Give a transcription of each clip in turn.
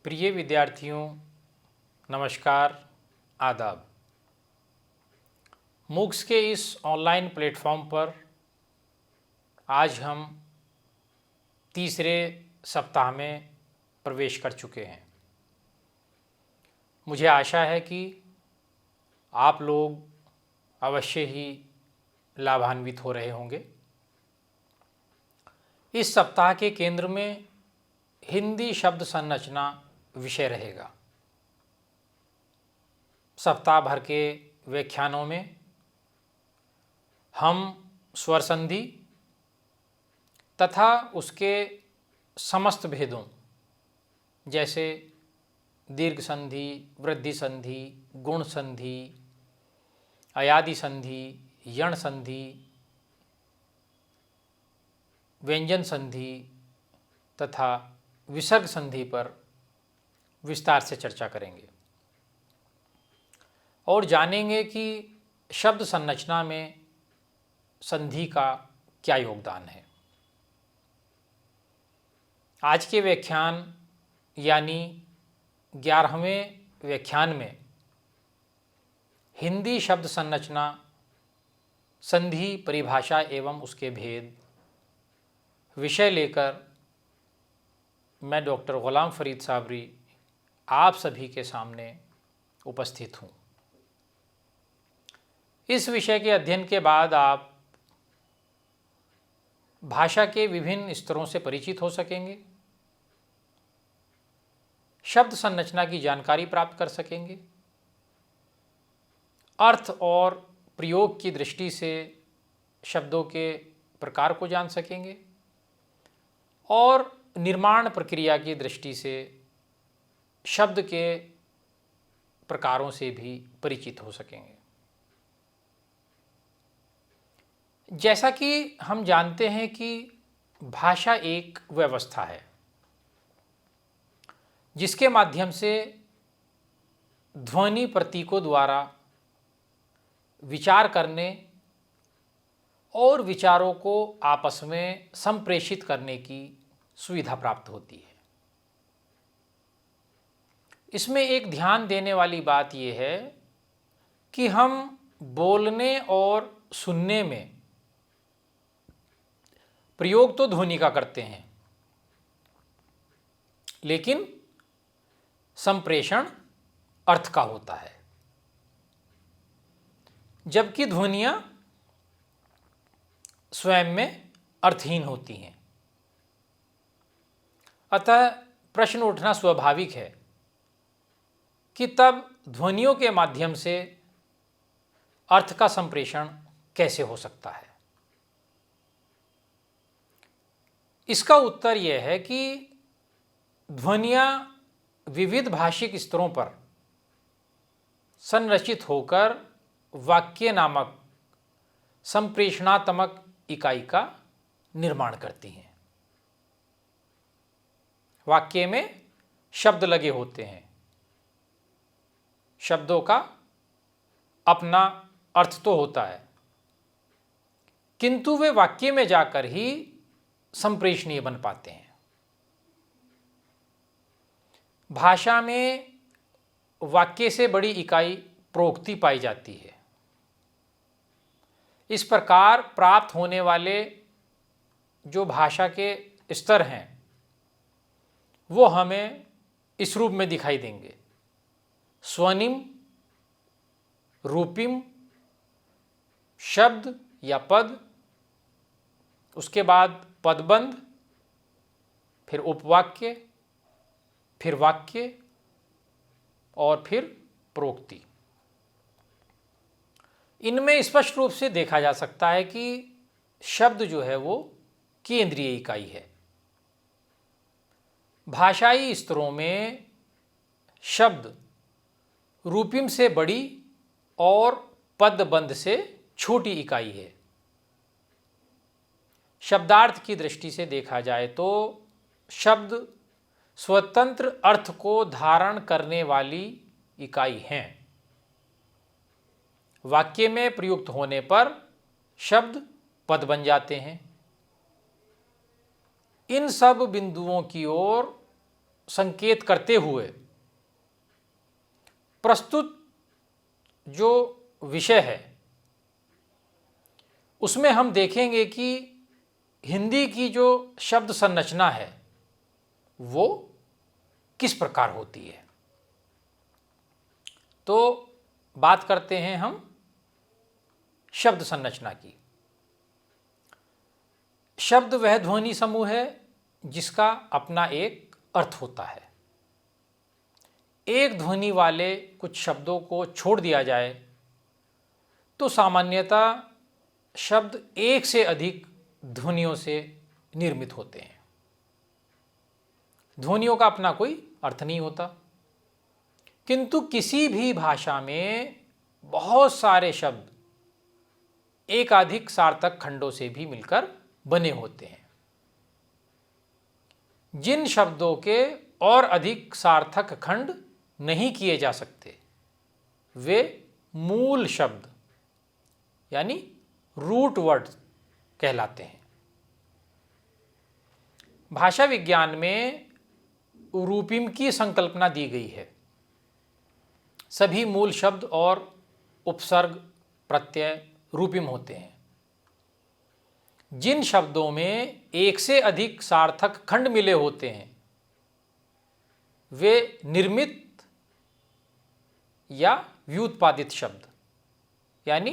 प्रिय विद्यार्थियों, नमस्कार, आदाब। मूक्स के इस ऑनलाइन प्लेटफॉर्म पर आज हम तीसरे सप्ताह में प्रवेश कर चुके हैं। मुझे आशा है कि आप लोग अवश्य ही लाभान्वित हो रहे होंगे। इस सप्ताह के केंद्र में हिंदी शब्द संरचना विषय रहेगा। सप्ताह भर के व्याख्यानों में हम स्वर संधि तथा उसके समस्त भेदों जैसे दीर्घ संधि, वृद्धि संधि, गुण संधि, अयादि संधि, यण संधि, व्यंजन संधि तथा विसर्ग संधि पर विस्तार से चर्चा करेंगे और जानेंगे कि शब्द संरचना में संधि का क्या योगदान है। आज के व्याख्यान यानी 11वें व्याख्यान में हिंदी शब्द संरचना, संधि परिभाषा एवं उसके भेद विषय लेकर मैं डॉक्टर गुलाम फरीद साबरी आप सभी के सामने उपस्थित हूँ। इस विषय के अध्ययन के बाद आप भाषा के विभिन्न स्तरों से परिचित हो सकेंगे, शब्द संरचना की जानकारी प्राप्त कर सकेंगे, अर्थ और प्रयोग की दृष्टि से शब्दों के प्रकार को जान सकेंगे और निर्माण प्रक्रिया की दृष्टि से शब्द के प्रकारों से भी परिचित हो सकेंगे। जैसा कि हम जानते हैं कि भाषा एक व्यवस्था है जिसके माध्यम से ध्वनि प्रतीकों द्वारा विचार करने और विचारों को आपस में संप्रेषित करने की सुविधा प्राप्त होती है। इसमें एक ध्यान देने वाली बात यह है कि हम बोलने और सुनने में प्रयोग तो ध्वनि का करते हैं, लेकिन संप्रेषण अर्थ का होता है, जबकि ध्वनियाँ स्वयं में अर्थहीन होती हैं। अतः प्रश्न उठना स्वाभाविक है कि तब ध्वनियों के माध्यम से अर्थ का संप्रेषण कैसे हो सकता है। इसका उत्तर यह है कि ध्वनियाँ विविध भाषिक स्तरों पर संरचित होकर वाक्य नामक संप्रेषणात्मक इकाई का निर्माण करती हैं। वाक्य में शब्द लगे होते हैं, शब्दों का अपना अर्थ तो होता है, किंतु वे वाक्य में जाकर ही संप्रेषणीय बन पाते हैं। भाषा में वाक्य से बड़ी इकाई प्रोक्ति पाई जाती है। इस प्रकार प्राप्त होने वाले जो भाषा के स्तर हैं वो हमें इस रूप में दिखाई देंगे: स्वनिम, रूपिम, शब्द या पद, उसके बाद पदबंध, फिर उपवाक्य, फिर वाक्य और फिर प्रोक्ति। इनमें स्पष्ट रूप से देखा जा सकता है कि शब्द जो है वो केंद्रीय इकाई है। भाषाई स्तरों में शब्द रूपिम से बड़ी और पदबंध से छोटी इकाई है। शब्दार्थ की दृष्टि से देखा जाए तो शब्द स्वतंत्र अर्थ को धारण करने वाली इकाई हैं। वाक्य में प्रयुक्त होने पर शब्द पद बन जाते हैं। इन सब बिंदुओं की ओर संकेत करते हुए प्रस्तुत जो विषय है उसमें हम देखेंगे कि हिंदी की जो शब्द संरचना है वो किस प्रकार होती है। तो बात करते हैं हम शब्द संरचना की। शब्द वह ध्वनि समूह है जिसका अपना एक अर्थ होता है। एक ध्वनि वाले कुछ शब्दों को छोड़ दिया जाए तो सामान्यतः शब्द एक से अधिक ध्वनियों से निर्मित होते हैं। ध्वनियों का अपना कोई अर्थ नहीं होता, किंतु किसी भी भाषा में बहुत सारे शब्द एकाधिक सार्थक खंडों से भी मिलकर बने होते हैं। जिन शब्दों के और अधिक सार्थक खंड नहीं किए जा सकते वे मूल शब्द यानी रूट वर्ड कहलाते हैं। भाषा विज्ञान में रूपिम की संकल्पना दी गई है। सभी मूल शब्द और उपसर्ग प्रत्यय रूपिम होते हैं। जिन शब्दों में एक से अधिक सार्थक खंड मिले होते हैं वे निर्मित या व्युत्पादित शब्द यानी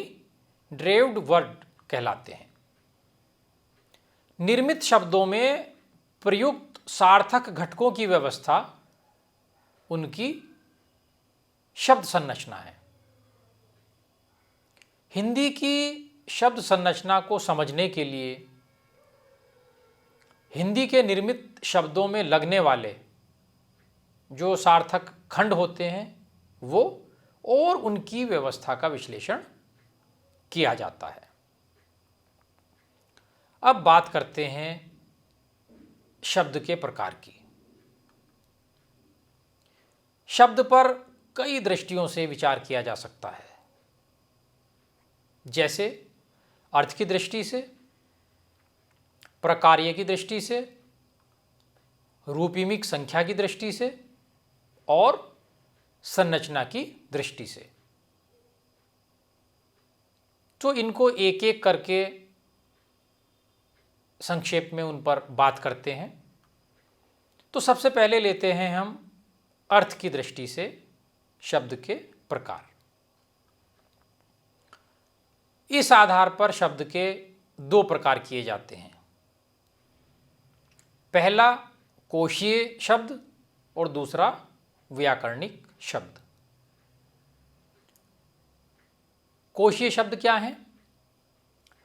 ड्रेव्ड वर्ड कहलाते हैं। निर्मित शब्दों में प्रयुक्त सार्थक घटकों की व्यवस्था उनकी शब्द संरचना है। हिंदी की शब्द संरचना को समझने के लिए हिंदी के निर्मित शब्दों में लगने वाले जो सार्थक खंड होते हैं वो और उनकी व्यवस्था का विश्लेषण किया जाता है। अब बात करते हैं शब्द के प्रकार की। शब्द पर कई दृष्टियों से विचार किया जा सकता है, जैसे अर्थ की दृष्टि से, प्रकार्य की दृष्टि से, रूपिमिक संख्या की दृष्टि से और संरचना की दृष्टि से। तो इनको एक एक करके संक्षेप में उन पर बात करते हैं। तो सबसे पहले लेते हैं हम अर्थ की दृष्टि से शब्द के प्रकार। इस आधार पर शब्द के दो प्रकार किए जाते हैं। पहला कोशीय शब्द और दूसरा व्याकरणिक शब्द। कोशीय शब्द क्या हैं?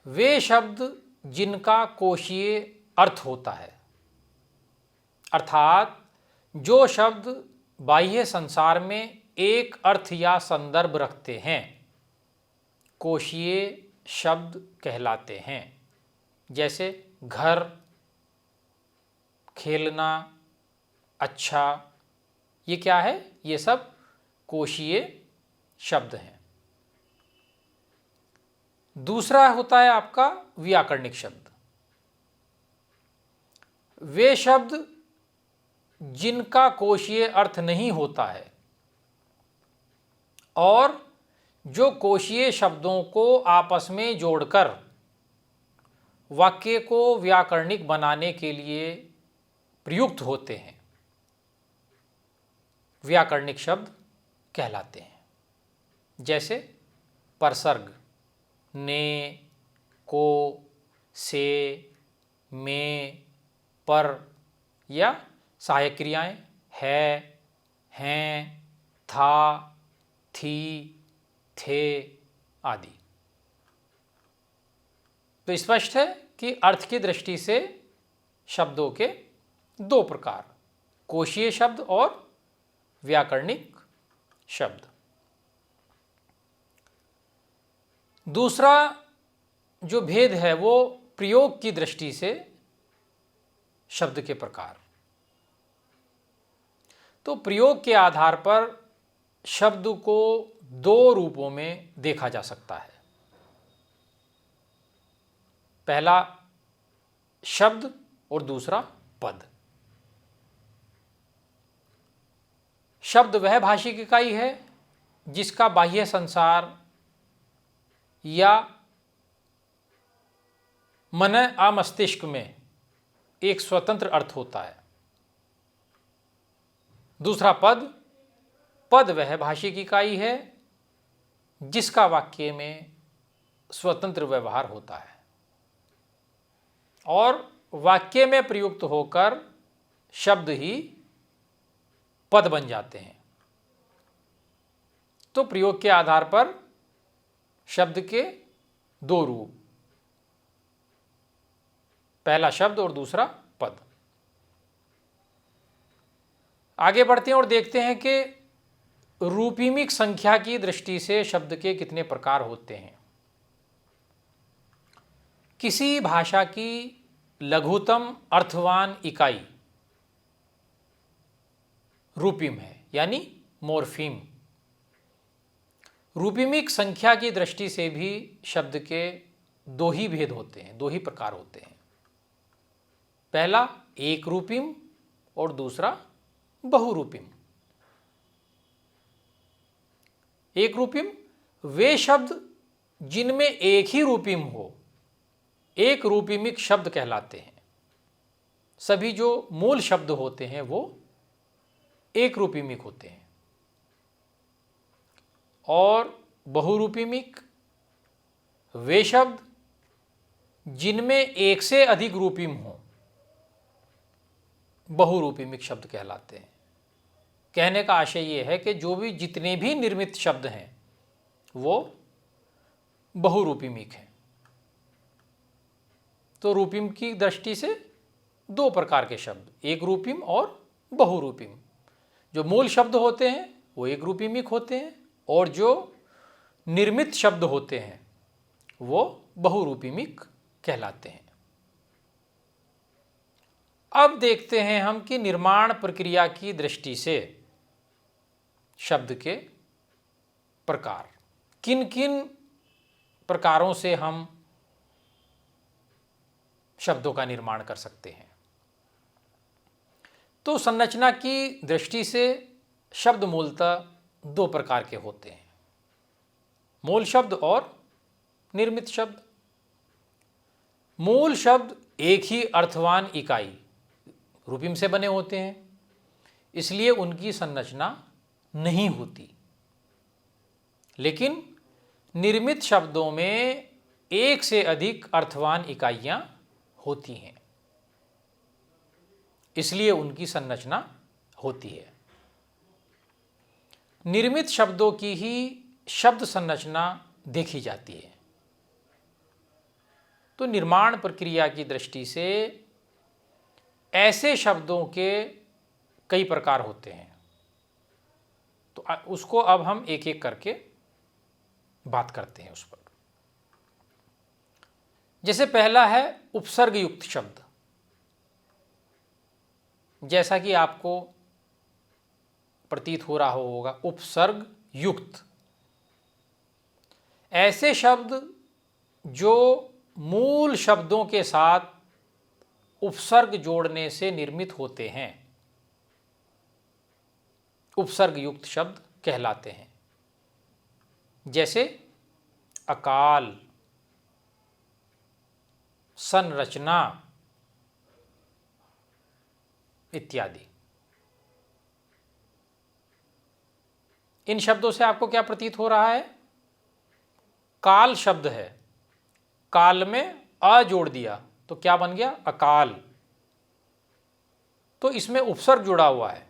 वे शब्द जिनका कोशीय अर्थ होता है, अर्थात जो शब्द बाह्य संसार में एक अर्थ या संदर्भ रखते हैं कोशीय शब्द कहलाते हैं। जैसे घर, खेलना, अच्छा, ये क्या है? ये सब कोशीय शब्द हैं। दूसरा होता है आपका व्याकरणिक शब्द। वे शब्द जिनका कोशीय अर्थ नहीं होता है और जो कोशीय शब्दों को आपस में जोड़कर वाक्य को व्याकरणिक बनाने के लिए प्रयुक्त होते हैं, व्याकरणिक शब्द कहलाते हैं। जैसे परसर्ग, ने, को, से, में, पर या सहायक क्रियाएं है, हैं, था, थी, थे आदि। तो स्पष्ट है कि अर्थ की दृष्टि से शब्दों के दो प्रकार, कोशीय शब्द और व्याकरणिक शब्द। दूसरा जो भेद है वो प्रयोग की दृष्टि से शब्द के प्रकार। तो प्रयोग के आधार पर शब्द को दो रूपों में देखा जा सकता है। पहला शब्द और दूसरा पद। शब्द वह भाषिक इकाई है जिसका बाह्य संसार या मन मस्तिष्क में एक स्वतंत्र अर्थ होता है। दूसरा पद, पद वह भाषिक इकाई है जिसका वाक्य में स्वतंत्र व्यवहार होता है और वाक्य में प्रयुक्त होकर शब्द ही पद बन जाते हैं। तो प्रयोग के आधार पर शब्द के दो रूप, पहला शब्द और दूसरा पद। आगे बढ़ते हैं और देखते हैं कि रूपीमिक संख्या की दृष्टि से शब्द के कितने प्रकार होते हैं। किसी भाषा की लघुतम अर्थवान इकाई रूपिम है, यानी मोर्फीम। रूपीमिक संख्या की दृष्टि से भी शब्द के दो ही भेद होते हैं, दो ही प्रकार होते हैं। पहला एक रूपिम और दूसरा बहुरूपिम। एक रूपिम वे शब्द जिनमें एक ही रूपिम हो, एक रूपिमिक शब्द कहलाते हैं। सभी जो मूल शब्द होते हैं वो एक रूपिमिक होते हैं। और बहुरूपिमिक वे शब्द जिनमें एक से अधिक रूपिम हो, बहुरूपिमिक शब्द कहलाते हैं। कहने का आशय ये है कि जो भी जितने भी निर्मित शब्द हैं वो बहुरूपिमिक हैं। तो रूपिम की दृष्टि से दो प्रकार के शब्द, एक रूपिम और बहुरूपिम। जो मूल शब्द होते हैं वो एक रूपिमिक होते हैं और जो निर्मित शब्द होते हैं वो बहुरूपिमिक कहलाते हैं। अब देखते हैं हम कि निर्माण प्रक्रिया की दृष्टि से शब्द के प्रकार, किन किन प्रकारों से हम शब्दों का निर्माण कर सकते हैं। तो संरचना की दृष्टि से शब्द मूलतः दो प्रकार के होते हैं, मूल शब्द और निर्मित शब्द। मूल शब्द एक ही अर्थवान इकाई रूपिम से बने होते हैं, इसलिए उनकी संरचना नहीं होती। लेकिन निर्मित शब्दों में एक से अधिक अर्थवान इकाइयां होती हैं, इसलिए उनकी संरचना होती है। निर्मित शब्दों की ही शब्द संरचना देखी जाती है। तो निर्माण प्रक्रिया की दृष्टि से ऐसे शब्दों के कई प्रकार होते हैं। तो उसको अब हम एक एक करके बात करते हैं उस पर। जैसे पहला है उपसर्ग युक्त शब्द। जैसा कि आपको प्रतीत हो रहा होगा, उपसर्ग युक्त ऐसे शब्द जो मूल शब्दों के साथ उपसर्ग जोड़ने से निर्मित होते हैं, उपसर्ग युक्त शब्द कहलाते हैं। जैसे अकाल, संरचना इत्यादि। इन शब्दों से आपको क्या प्रतीत हो रहा है? काल शब्द है, काल में अ जोड़ दिया तो क्या बन गया? अकाल। तो इसमें उपसर्ग जुड़ा हुआ है।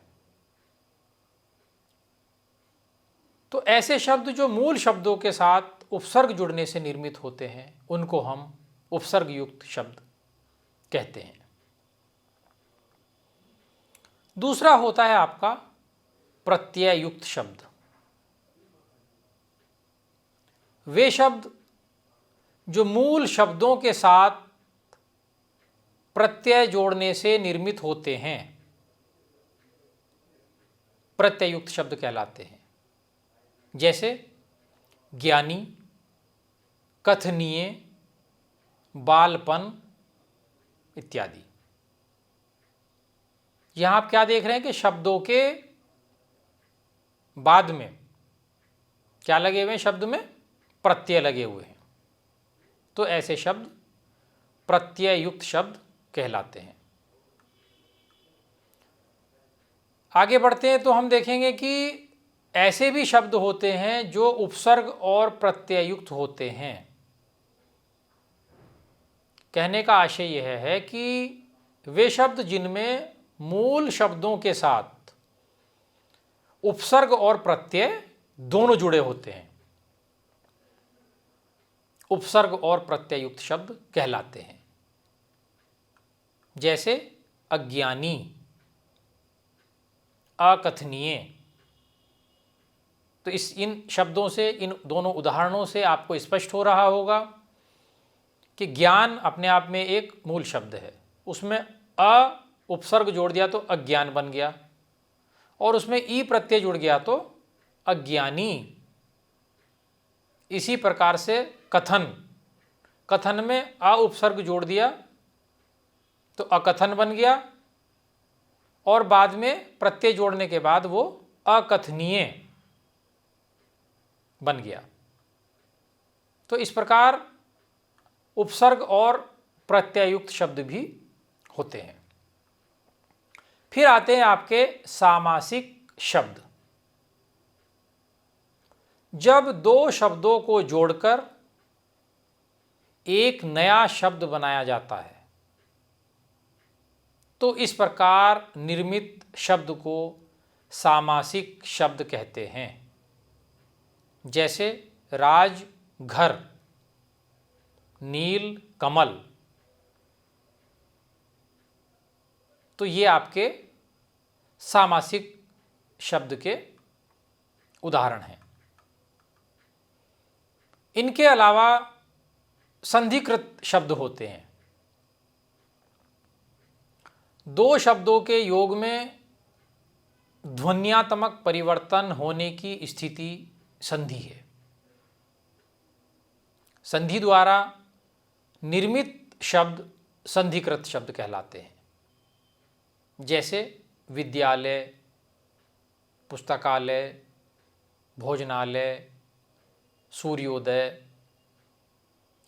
तो ऐसे शब्द जो मूल शब्दों के साथ उपसर्ग जुड़ने से निर्मित होते हैं उनको हम उपसर्ग युक्त शब्द कहते हैं। दूसरा होता है आपका प्रत्यय युक्त शब्द। वे शब्द जो मूल शब्दों के साथ प्रत्यय जोड़ने से निर्मित होते हैं प्रत्यय युक्त शब्द कहलाते हैं। जैसे ज्ञानी, कथनीय, बालपन इत्यादि। यहां आप क्या देख रहे हैं कि शब्दों के बाद में क्या लगे हुए हैं? शब्द में प्रत्यय लगे हुए हैं, तो ऐसे शब्द प्रत्यय युक्त शब्द कहलाते हैं। आगे बढ़ते हैं तो हम देखेंगे कि ऐसे भी शब्द होते हैं जो उपसर्ग और प्रत्यय युक्त होते हैं। कहने का आशय यह है कि वे शब्द जिनमें मूल शब्दों के साथ उपसर्ग और प्रत्यय दोनों जुड़े होते हैं, उपसर्ग और प्रत्यय युक्त शब्द कहलाते हैं। जैसे अज्ञानी, अकथनीय। तो इन शब्दों से, इन दोनों उदाहरणों से आपको स्पष्ट हो रहा होगा कि ज्ञान अपने आप में एक मूल शब्द है, उसमें अ उपसर्ग जोड़ दिया तो अज्ञान बन गया, और उसमें ई प्रत्यय जुड़ गया तो अज्ञानी। इसी प्रकार से कथन, कथन में अ उपसर्ग जोड़ दिया तो अकथन बन गया, और बाद में प्रत्यय जोड़ने के बाद वो अकथनीय बन गया। तो इस प्रकार उपसर्ग और प्रत्ययुक्त शब्द भी होते हैं। फिर आते हैं आपके सामासिक शब्द। जब दो शब्दों को जोड़कर एक नया शब्द बनाया जाता है तो इस प्रकार निर्मित शब्द को सामासिक शब्द कहते हैं। जैसे राज घर, नील कमल, तो ये आपके सामासिक शब्द के उदाहरण हैं। इनके अलावा संधिकृत शब्द होते हैं। दो शब्दों के योग में ध्वन्यात्मक परिवर्तन होने की स्थिति संधि है। संधि द्वारा निर्मित शब्द संधिकृत शब्द कहलाते हैं। जैसे विद्यालय, पुस्तकालय, भोजनालय, सूर्योदय।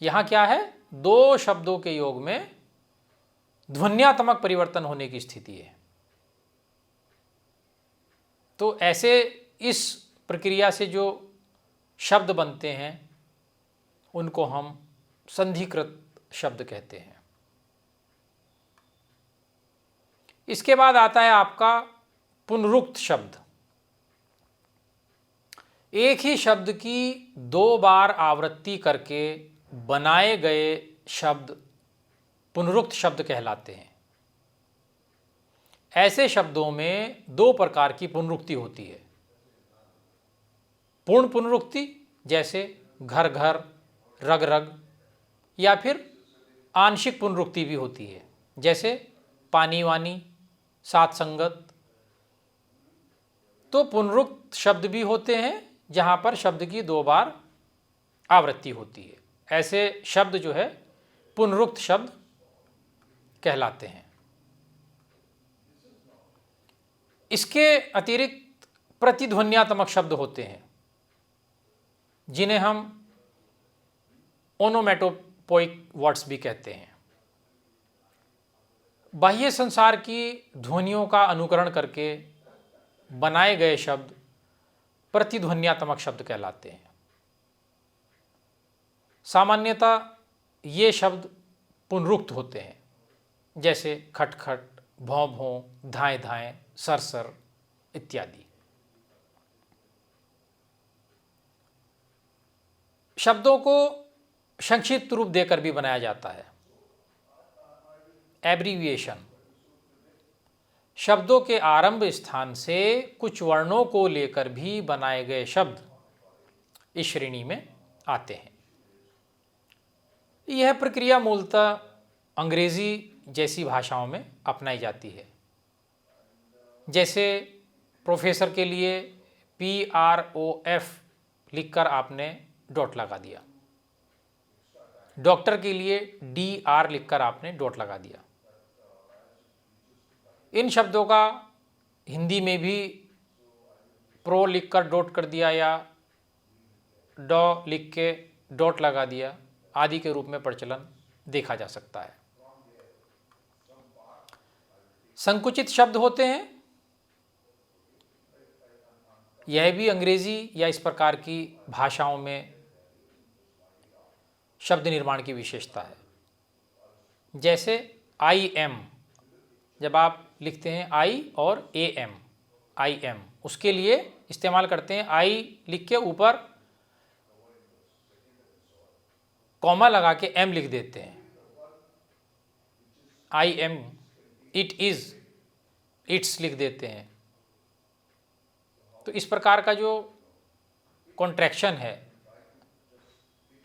यहाँ क्या है? दो शब्दों के योग में ध्वन्यात्मक परिवर्तन होने की स्थिति है। तो ऐसे इस प्रक्रिया से जो शब्द बनते हैं उनको हम संधिकृत शब्द कहते हैं। इसके बाद आता है आपका पुनरुक्त शब्द। एक ही शब्द की दो बार आवृत्ति करके बनाए गए शब्द पुनरुक्त शब्द कहलाते हैं। ऐसे शब्दों में दो प्रकार की पुनरुक्ति होती है। पूर्ण पुनरुक्ति जैसे घर घर, रग रग, या फिर आंशिक पुनरुक्ति भी होती है जैसे पानी वानी, सात संगत। तो पुनरुक्त शब्द भी होते हैं जहाँ पर शब्द की दो बार आवृत्ति होती है। ऐसे शब्द जो है पुनरुक्त शब्द कहलाते हैं। इसके अतिरिक्त प्रतिध्वन्यात्मक शब्द होते हैं जिन्हें हम ओनोमेटोपोइक वर्ड्स भी कहते हैं। बाह्य संसार की ध्वनियों का अनुकरण करके बनाए गए शब्द प्रतिध्वन्यात्मक शब्द कहलाते हैं। सामान्यतः ये शब्द पुनरुक्त होते हैं जैसे खटखट, भौं भौं, धाएं धाएं, सरसर इत्यादि। शब्दों को संक्षिप्त रूप देकर भी बनाया जाता है, एब्रीविएशन। शब्दों के आरंभ स्थान से कुछ वर्णों को लेकर भी बनाए गए शब्द इस श्रेणी में आते हैं। यह प्रक्रिया मूलतः अंग्रेजी जैसी भाषाओं में अपनाई जाती है। जैसे प्रोफेसर के लिए PROF लिखकर आपने डॉट लगा दिया, डॉक्टर के लिए DR लिखकर आपने डॉट लगा दिया। इन शब्दों का हिंदी में भी प्रो लिख कर डॉट कर दिया या डॉ लिख के डॉट लगा दिया आदि के रूप में प्रचलन देखा जा सकता है। संकुचित शब्द होते हैं, यह भी अंग्रेजी या इस प्रकार की भाषाओं में शब्द निर्माण की विशेषता है। जैसे आई एम, जब आप लिखते हैं आई और ए एम, आई एम, उसके लिए इस्तेमाल करते हैं आई लिख के ऊपर कॉमा लगा के एम लिख देते हैं, I am, it is, it's लिख देते हैं। तो इस प्रकार का जो कॉन्ट्रैक्शन है,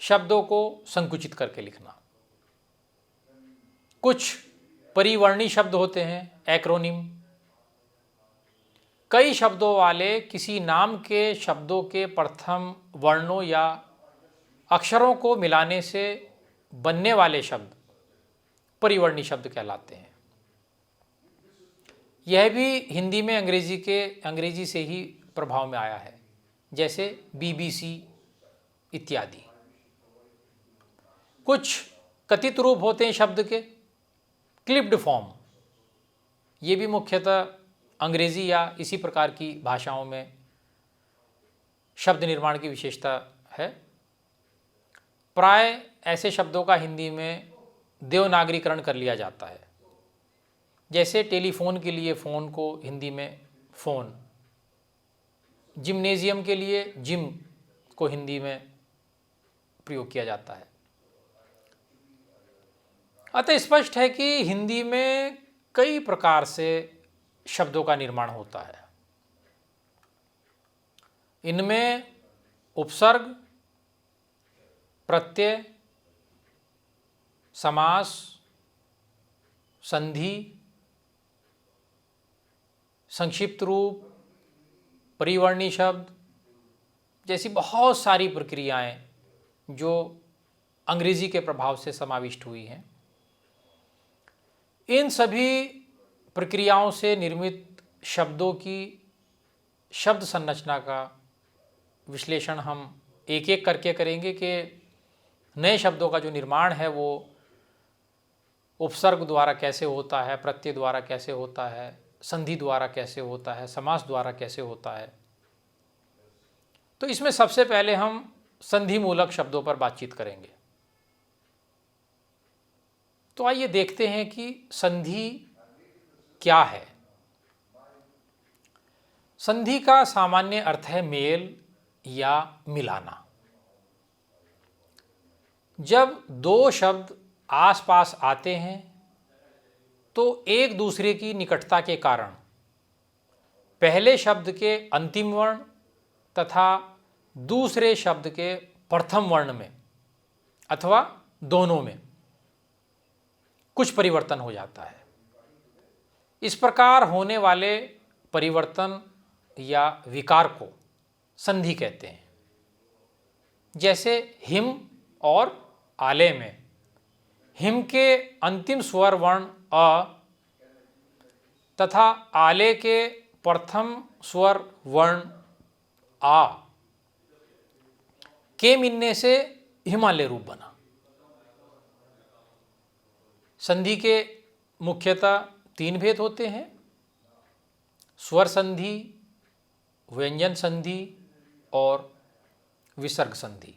शब्दों को संकुचित करके लिखना। कुछ परिवर्णी शब्द होते हैं, एक्रोनिम, कई शब्दों वाले किसी नाम के शब्दों के प्रथम वर्णों या अक्षरों को मिलाने से बनने वाले शब्द परिवर्णी शब्द कहलाते हैं। यह भी हिंदी में अंग्रेजी से ही प्रभाव में आया है, जैसे BBC इत्यादि। कुछ कथित रूप होते हैं शब्द के, क्लिप्ड फॉर्म, ये भी मुख्यतः अंग्रेजी या इसी प्रकार की भाषाओं में शब्द निर्माण की विशेषता है। प्राय ऐसे शब्दों का हिंदी में देवनागरीकरण कर लिया जाता है। जैसे टेलीफोन के लिए फ़ोन को हिंदी में फ़ोन, जिम्नेजियम के लिए जिम को हिंदी में प्रयोग किया जाता है। अतः स्पष्ट है कि हिंदी में कई प्रकार से शब्दों का निर्माण होता है। इनमें उपसर्ग, प्रत्यय, समास, संधि, संक्षिप्त रूप, परिवर्णी शब्द जैसी बहुत सारी प्रक्रियाएं जो अंग्रेजी के प्रभाव से समाविष्ट हुई हैं। इन सभी प्रक्रियाओं से निर्मित शब्दों की शब्द संरचना का विश्लेषण हम एक एक करके करेंगे कि नए शब्दों का जो निर्माण है वो उपसर्ग द्वारा कैसे होता है, प्रत्यय द्वारा कैसे होता है, संधि द्वारा कैसे होता है, समास द्वारा कैसे होता है। तो इसमें सबसे पहले हम संधि मूलक शब्दों पर बातचीत करेंगे। तो आइए देखते हैं कि संधि क्या है। संधि का सामान्य अर्थ है मेल या मिलाना। जब दो शब्द आसपास आते हैं तो एक दूसरे की निकटता के कारण पहले शब्द के अंतिम वर्ण तथा दूसरे शब्द के प्रथम वर्ण में अथवा दोनों में कुछ परिवर्तन हो जाता है। इस प्रकार होने वाले परिवर्तन या विकार को संधि कहते हैं। जैसे हिम और आले में हिम के अंतिम स्वर वर्ण अ तथा आले के प्रथम स्वर वर्ण आ के मिलने से हिमालय रूप बना। संधि के मुख्यतः तीन भेद होते हैं: स्वर संधि, व्यंजन संधि और विसर्ग संधि।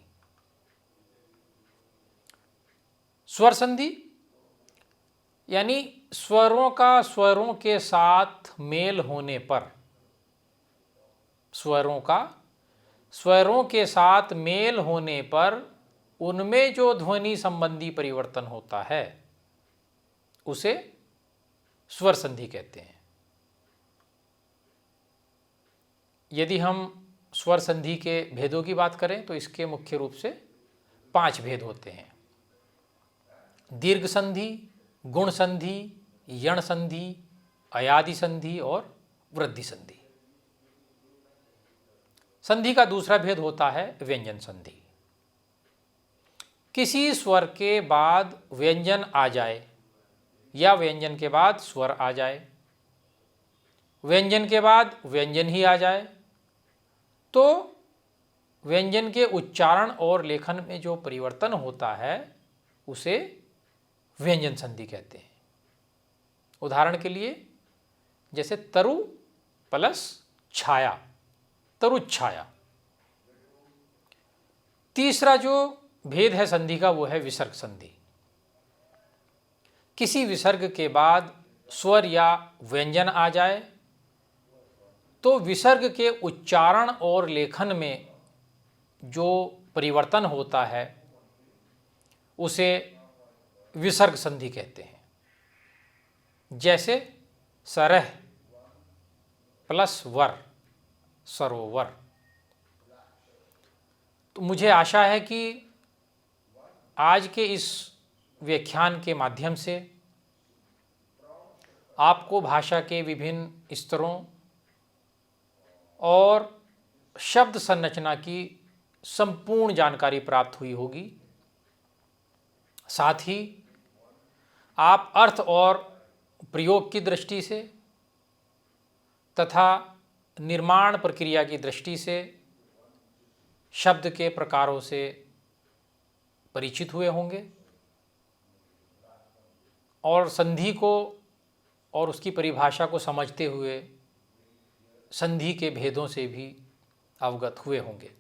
स्वर संधि यानी स्वरों का स्वरों के साथ मेल होने पर, स्वरों का स्वरों के साथ मेल होने पर उनमें जो ध्वनि संबंधी परिवर्तन होता है उसे स्वर संधि कहते हैं। यदि हम स्वर संधि के भेदों की बात करें तो इसके मुख्य रूप से 5 भेद होते हैं: दीर्घ संधि, गुण संधि, यण संधि, अयादि संधि और वृद्धि संधि। संधि का दूसरा भेद होता है व्यंजन संधि। किसी स्वर के बाद व्यंजन आ जाए या व्यंजन के बाद स्वर आ जाए, व्यंजन के बाद व्यंजन ही आ जाए तो व्यंजन के उच्चारण और लेखन में जो परिवर्तन होता है उसे व्यंजन संधि कहते हैं। उदाहरण के लिए जैसे तरु प्लस छाया, तरुच्छाया। तीसरा जो भेद है संधि का वो है विसर्ग संधि। किसी विसर्ग के बाद स्वर या व्यंजन आ जाए तो विसर्ग के उच्चारण और लेखन में जो परिवर्तन होता है उसे विसर्ग संधि कहते हैं। जैसे सरह प्लस वर, सरोवर। तो मुझे आशा है कि आज के इस व्याख्यान के माध्यम से आपको भाषा के विभिन्न स्तरों और शब्द संरचना की संपूर्ण जानकारी प्राप्त हुई होगी। साथ ही आप अर्थ और प्रयोग की दृष्टि से तथा निर्माण प्रक्रिया की दृष्टि से शब्द के प्रकारों से परिचित हुए होंगे और संधि को और उसकी परिभाषा को समझते हुए संधि के भेदों से भी अवगत हुए होंगे।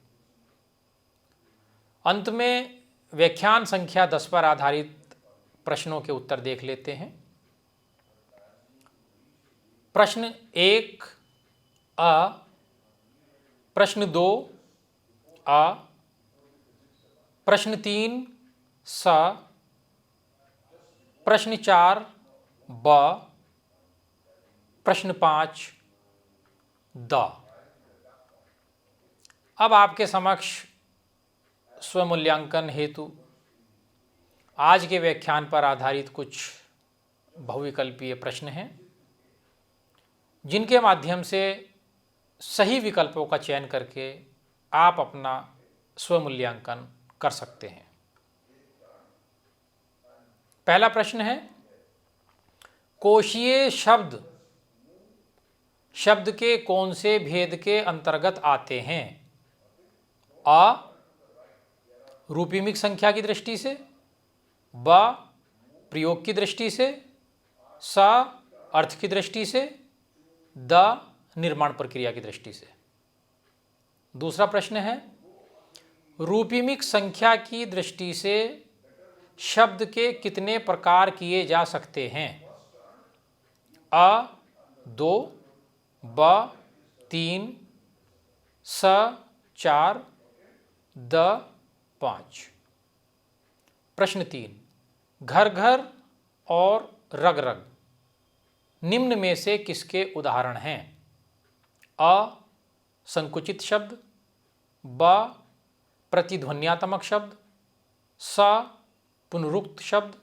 अंत में व्याख्यान संख्या 10 पर आधारित प्रश्नों के उत्तर देख लेते हैं। प्रश्न 1 अ, प्रश्न 2 अ, प्रश्न 3 स, प्रश्न 4 ब, प्रश्न 5 द। अब आपके समक्ष स्वमूल्यांकन हेतु आज के व्याख्यान पर आधारित कुछ बहुविकल्पीय प्रश्न हैं जिनके माध्यम से सही विकल्पों का चयन करके आप अपना स्वमूल्यांकन कर सकते हैं। पहला प्रश्न है, कोशीय शब्द शब्द के कौन से भेद के अंतर्गत आते हैं? अ, रूपिमिक संख्या की दृष्टि से, ब, प्रयोग की दृष्टि से, स, अर्थ की दृष्टि से, द, निर्माण प्रक्रिया की दृष्टि से। दूसरा प्रश्न है, रूपिमिक संख्या की दृष्टि से शब्द के कितने प्रकार किए जा सकते हैं? अ 2, ब 3, स 4, द 5। प्रश्न 3, घर घर और रग रग निम्न में से किसके उदाहरण हैं? अ, संकुचित शब्द, ब, प्रतिध्वन्यात्मक शब्द, स, पुनरुक्त शब्द,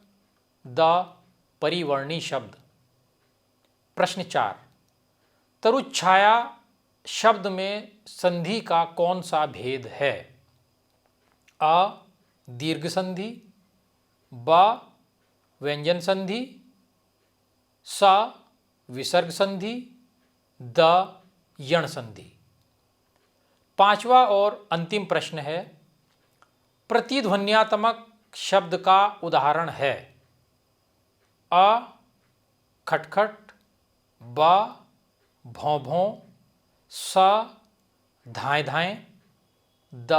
द, परिवर्णी शब्द। प्रश्न 4, तरुच्छाया शब्द में संधि का कौन सा भेद है? अ, दीर्घ संधि, ब, व्यंजन संधि, स, विसर्ग संधि, द, यण संधि। पांचवा और अंतिम प्रश्न है, प्रतिध्वन्यात्मक शब्द का उदाहरण है? अ, खटखट, ब, भौं भौं, स, धाएं धाएं, द,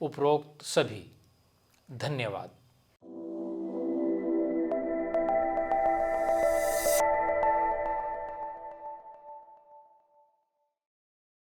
उपरोक्त सभी। धन्यवाद।